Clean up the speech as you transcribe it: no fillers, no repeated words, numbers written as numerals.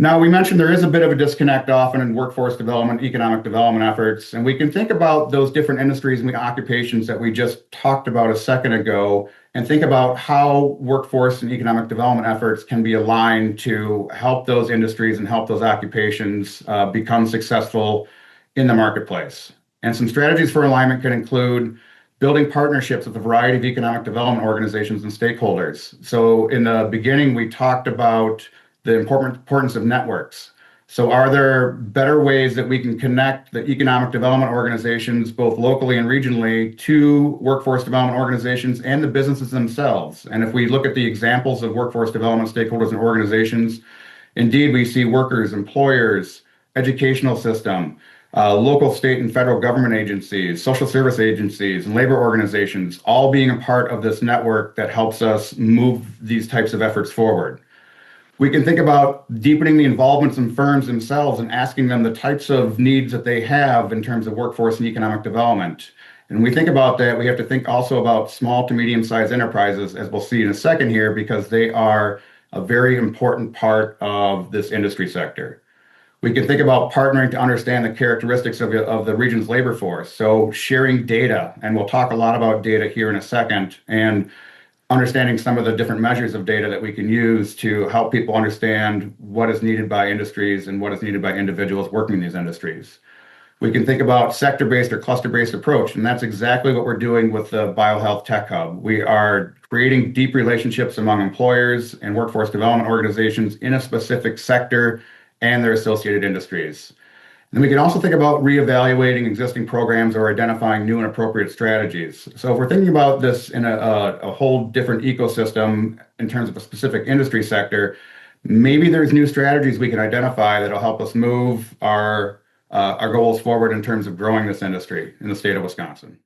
Now, we mentioned there is a bit of a disconnect often in workforce development, economic development efforts, and we can think about those different industries and the occupations that we just talked about a second ago, and think about how workforce and economic development efforts can be aligned to help those industries and help those occupations become successful in the marketplace. And some strategies for alignment can include building partnerships with a variety of economic development organizations and stakeholders. So in the beginning, we talked about the importance of networks. So are there better ways that we can connect the economic development organizations, both locally and regionally, to workforce development organizations and the businesses themselves? And if we look at the examples of workforce development stakeholders and organizations, indeed, we see workers, employers, educational system, local, state, and federal government agencies, social service agencies, and labor organizations, all being a part of this network that helps us move these types of efforts forward. We can think about deepening the involvements in firms themselves and asking them the types of needs that they have in terms of workforce and economic development. And when we think about that, we have to think also about small to medium-sized enterprises, as we'll see in a second here, because they are a very important part of this industry sector. We can think about partnering to understand the characteristics of the region's labor force. So sharing data, and we'll talk a lot about data here in a second, and understanding some of the different measures of data that we can use to help people understand what is needed by industries and what is needed by individuals working in these industries. We can think about sector-based or cluster-based approach, and that's exactly what we're doing with the Biohealth Tech Hub. We are creating deep relationships among employers and workforce development organizations in a specific sector and their associated industries. And we can also think about reevaluating existing programs or identifying new and appropriate strategies. So if we're thinking about this in a whole different ecosystem in terms of a specific industry sector, maybe there's new strategies we can identify that'll help us move our goals forward in terms of growing this industry in the state of Wisconsin.